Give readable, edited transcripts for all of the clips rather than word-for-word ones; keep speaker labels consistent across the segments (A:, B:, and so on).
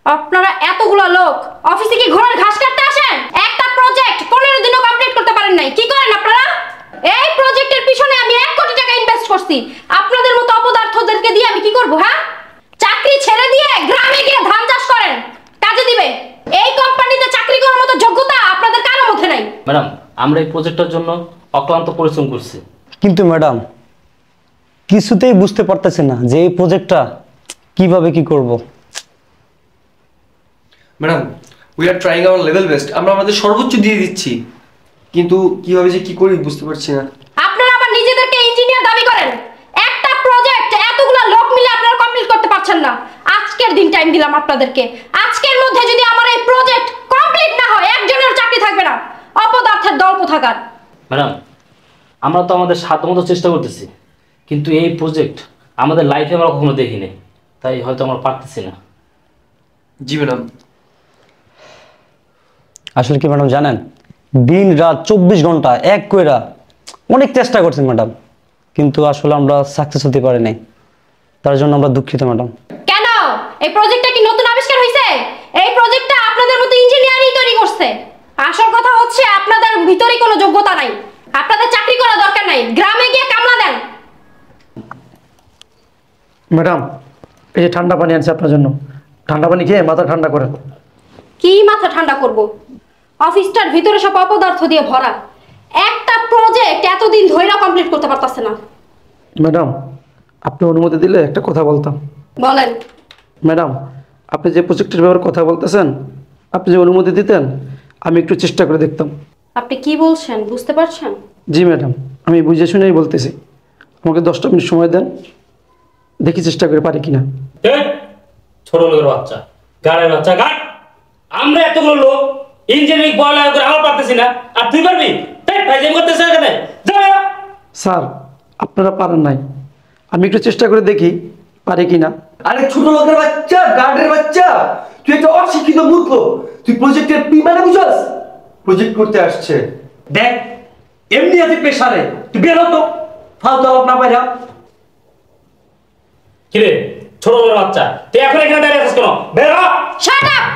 A: আপনারা এতগুলো লোক অফিসে কি ঘোড়ার ঘাস কাটতে আসেন? একটা প্রজেক্ট 15 দিনও কমপ্লিট করতে পারেন নাই। কি করেন আপনারা? এই প্রজেক্টের পিছনে আমি 1 কোটি টাকা ইনভেস্ট করছি। আপনাদের মতো অপদার্থদেরকে দিয়ে আমি কি করব? হ্যাঁ, চাকরি ছেড়ে দিয়ে গ্রামে গিয়ে ধান চাষ করেন, কাজে দিবে। এই কোম্পানিতে চাকরি করার মতো যোগ্যতা আপনাদের কারো মধ্যে নাই।
B: ম্যাডাম, আমরা এই প্রজেক্টের জন্য অক্লান্ত পরিশ্রম করছি,
C: কিন্তু ম্যাডাম কিছুতেই বুঝতে পারতেছি না যে এই প্রজেক্টটা কিভাবে কি করব।
D: Madam, we are trying hour level best. আমরা আমাদের সর্বোচ্চ দিয়ে দিচ্ছি, কিন্তু কিভাবে যে কি করি বুঝতে পারছি না।
A: আপনারা আবার নিজেদেরকে ইঞ্জিনিয়ার দাবি করেন। একটা প্রজেক্ট এতগুলো লোক মিলে আপনারা কমপ্লিট করতে পারছেন না। আজকের দিন টাইম দিলাম আপনাদেরকে। আজকের মধ্যে যদি আমার এই প্রজেক্ট কমপ্লিট না হয়, একজনের চাকরি থাকবে না। অপদার্থের দল কোথাকার।
B: ম্যাডাম, আমরা তো আমাদের সাধ্যমতো চেষ্টা করতেছি, কিন্তু এই প্রজেক্ট আমাদের লাইফে আমরা কখনো দেখিনি, তাই হয়তো আমরা পারতেছি না।
D: জি ম্যাডাম।
C: আসলে কি ম্যাডাম জানেন, দিন রাত 24 ঘন্টা এক কইরা অনেক চেষ্টা করছেন ম্যাডাম, কিন্তু আসলে আমরা সাকসেস হতে পারি নাই। তার জন্য আমরা দুঃখিত ম্যাডাম।
A: কেন? এই প্রজেক্টটা কি নতুন আবিষ্কার হয়েছে? এই প্রজেক্টটা আপনাদের মতো ইঞ্জিনিয়ারই তৈরি করছে। আসল কথা হচ্ছে আপনাদের ভিতরে কোনো যোগ্যতা নাই। আপনাদের চাকরি করা দরকার নাই, গ্রামে গিয়ে কামলা দেন।
E: ম্যাডাম, এই যে ঠান্ডা পানি আনছে আপনার জন্য, ঠান্ডা পানি খেয়ে মাথা ঠান্ডা করেন।
A: কি মাথা ঠান্ডা করব? অফিসটার ভিতরে সব অপদার্থ দিয়ে ভরা। একটা প্রজেক্ট এতদিন ধরে কমপ্লিট করতে পারতাছে না।
E: ম্যাডাম, আপনি অনুমতি দিলে একটা কথা বলতাম।
A: বলেন।
E: ম্যাডাম, আপনি যে প্রজেক্টের ব্যাপারে কথা বলতেছেন, আপনি যে অনুমতি দিতেন আমি একটু চেষ্টা করে দেখতাম।
A: আপনি কি বলছেন বুঝতে পারছেন?
E: জি ম্যাডাম, আমি বুঝে শুনেই বলতেছি। আমাকে 10টা মিনিট সময় দেন, দেখি চেষ্টা করে পারি কিনা।
B: ছোট লোকের বাচ্চা, গাড়ের বাচ্চা গাড়। আমরা এতগুলো লোক ইঞ্জিনিয়ারিং পড়ালেখা করে আমরা পারতেছি না, আর তুই পারবি?
E: স্যার, আপনারা পারেন নাই, আমি একটু চেষ্টা করে দেখি পারি কিনা।
D: আরে ছোট লোকের বাচ্চা, গার্ডের বাচ্চা, তুই একটা অশিক্ষিত মূর্খ। তুই প্রজেক্টের পি মানে বুঝছস? প্রজেক্ট করতে আসছে।
F: দেখ, এমনি আছে প্রেসারে, তুই বের হতো ফালতু আলাপ না পাইরা।
B: কিরে ছোট লোকের বাচ্চা, তুই এখন এখানে দাঁড়িয়ে আছিস কেন? বের হ।
A: Shut up!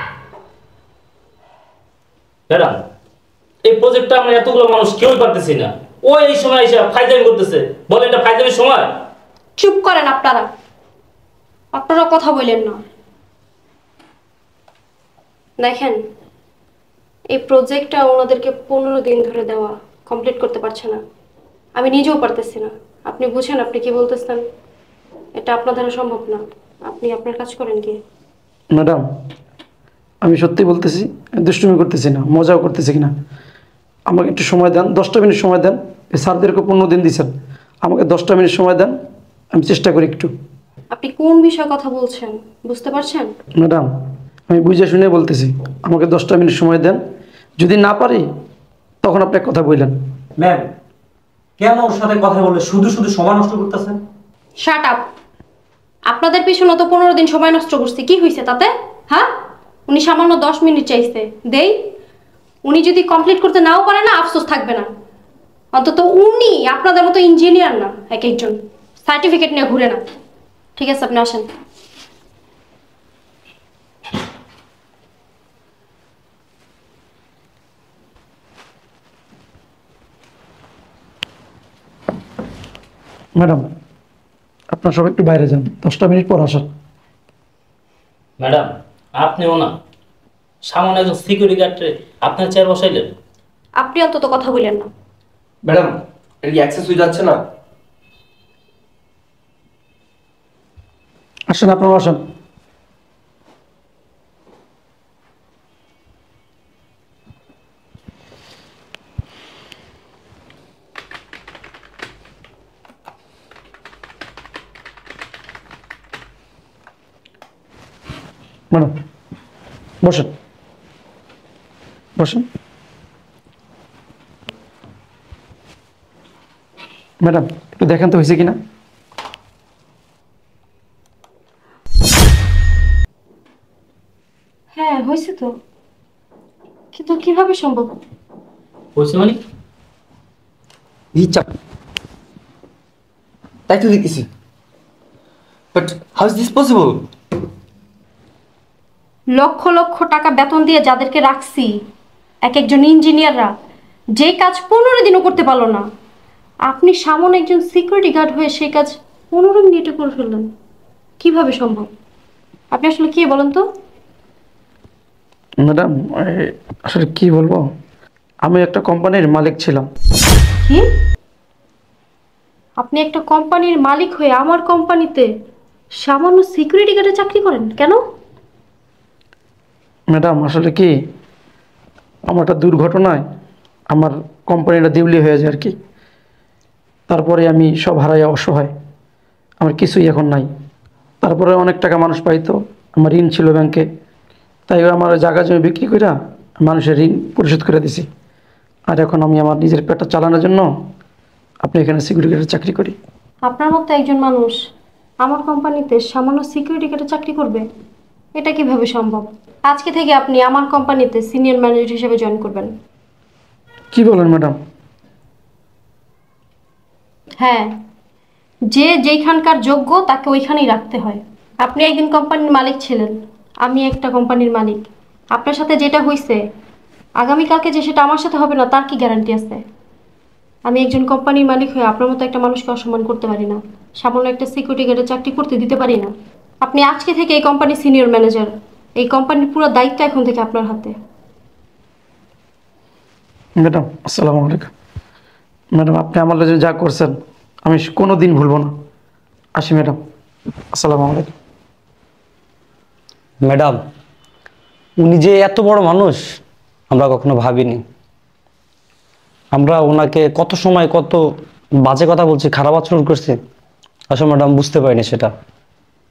B: ম্যাডাম, এই প্রজেক্টটা আমরা এতগুলো মানুষ কেউই পারতেছি না। ও এই সময় এসে ফাইজলামি করতেছে, বলে এটা ফাইজলামির সময়?
A: চুপ করেন আপনারা। আপনারা কথা বলেন না। দেখেন, এই প্রজেক্টটা ওনাদেরকে 15 দিন ধরে দেওয়া, কমপ্লিট করতে পারছে না। আমি নিজেও পারতেছি না। আপনি বুঝেন আপনি কি বলতেছেন? এটা আপনার দ্বারা সম্ভব না। আপনি আপনার কাজ করেন কি?
E: ম্যাডাম, আমি সত্যি বলতেছি, দুষ্টুমি করতেছি না, মজাও করতেছি কিনা। আমাকে একটু সময় দেন, 10টা মিনিট সময় দেন। এই স্যারদেরকে 15 দিন দিয়েছেন, আমাকে 10টা মিনিট সময় দেন, আমি চেষ্টা করি একটু।
A: আপনি কোন বিষয়ে কথা বলছেন বুঝতে পারছেন?
E: ম্যাডাম, আমি বুঝে শুনে বলতেছি, আমাকে 10টা মিনিট সময় দেন। যদি না পারি তখন আপনি এক কথা বললেন।
F: ম্যাম, কেন ওর সাথে কথা বলে শুধু শুধু সময় নষ্ট করতেছেন?
A: Shut up! আপনাদের পিছনে তো 15 দিন সময় নষ্ট করছি, কি হয়েছে তাতে? হ্যাঁ, উনি সামান্য 10 মিনিট চাইছে, দেই। উনি যদি কমপ্লিট করতে নাও পারে না, আফসোস থাকবে না। অন্তত উনি আপনাদের মতো ইঞ্জিনিয়ার না, এক একজন সার্টিফিকেট নিয়ে ঘুরে না। ঠিক আছে, আপনি আসেন।
E: ম্যাডাম, আপনার সব একটু বাইরে যান, 10টা মিনিট পর আসেন।
B: ম্যাডাম, আপনিও না সামনে একজন সিকিউরিটি গার্ডে আপনার চেয়ার বসাইলেন।
A: আপনি অন্তত কথা বললেন না।
D: ম্যাডাম, এটা কি অ্যাক্সেস হয়ে যাচ্ছে না?
E: আসেন, আপনারা আসেন। ম্যাডাম বসেন, বসেন। ম্যাডাম, একটু দেখেন তো হয়েছে কিনা।
A: হ্যাঁ হয়েছে তো, কিন্তু কিভাবে সম্ভব?
B: হয়েছে মানে?
D: চাপ, তাই তো দেখতেছি। But how is this possible?
A: Lakh lakh টাকা বেতন দিয়ে যাদেরকে রাখছি, এক একজন ইঞ্জিনিয়াররা যে কাজ 15 দিনও করতে পারলো না, আপনি সামনে একজন সিকিউরিটি গার্ড হয়ে সেই কাজ 15 মিনিটে করে ফেললেন। কিভাবে সম্ভব? আপনি আসলে কি বলেন তো?
E: ম্যাডাম আসলে কি বলবো, আমি একটা কোম্পানির মালিক ছিলাম।
A: কি? আপনি একটা কোম্পানির মালিক হয়ে আমার কোম্পানিতে সামান্য সিকিউরিটি গার্ডে চাকরি করেন কেন?
E: ম্যাডাম আসলে কি, আমার একটা দুর্ঘটনায় আমার কোম্পানিটা দিওয়ালি হয়ে যায় আর কি। তারপরে আমি সব হারাইয়া অসহায়, আমার কিছুই এখন নাই। তারপরে অনেক টাকা মানুষ পাইতো, আমার ঋণ ছিল ব্যাংকে, তাই আমার জায়গা জমি বিক্রি করে মানুষের ঋণ পরিশোধ করে দিছি। আর এখন আমি আমার নিজের পেটটা চালানোর জন্য আপনি এখানে সিকিউরিটি গার্ডের চাকরি করি।
A: আপনার মতো একজন মানুষ আমার কোম্পানিতে সামান্য সিকিউরিটি গার্ডে চাকরি করবে, এটা কিভাবে সম্ভব? আজকে থেকে আপনি আমার কোম্পানিতে সিনিয়র ম্যানেজার হিসেবে জয়েন করবেন।
E: কি বলেন ম্যাডাম?
A: হ্যাঁ, যে যেইখানকার যোগ্য তাকে ওইখানেই রাখতে হয়। আপনি একদিন কোম্পানির মালিক ছিলেন, আমি একটা কোম্পানির মালিক। আপনার সাথে যেটা হয়েছে আগামীকালকে যে সেটা আমার সাথে হবে না তার কি গ্যারান্টি আছে? আমি একজন কোম্পানির মালিক হয়ে আপনার মতো একটা মানুষকে অসম্মান করতে পারি না, সামান্য একটা সিকিউরিটি গার্ডে চাকরি করতে দিতে পারি না। আপনি আজকে থেকে এই কোম্পানির সিনিয়র ম্যানেজার, এই কোম্পানির পুরো দায়িত্ব এখন থেকে আপনার হাতে।
E: ম্যাডাম আসসালামু আলাইকুম। ম্যাডাম আপনি আমার জন্য যা করছেন আমি কোনো দিন ভুলবো না। আসি ম্যাডাম, আসসালামু আলাইকুম।
C: ম্যাডাম, উনি যে এত বড় মানুষ আমরা কখনো ভাবিনি। আমরা ওনাকে কত সময় কত বাজে কথা বলছি, খারাপ আচরণ করছি, আসলে ম্যাডাম বুঝতে পারিনি সেটা।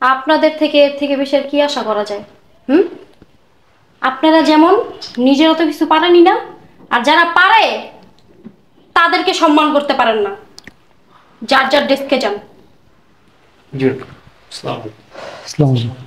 A: আপনাদের থেকে এর থেকে বেশি আর কি আশা করা যায়? আপনারা যেমন নিজেরা তো কিছু পারেনই না, আর যারা পারে তাদেরকে সম্মান করতে পারেন না। যার যার ডেস্কে যান।
B: জি, আসসালামু আলাইকুম।
C: আসসালামু আলাইকুম।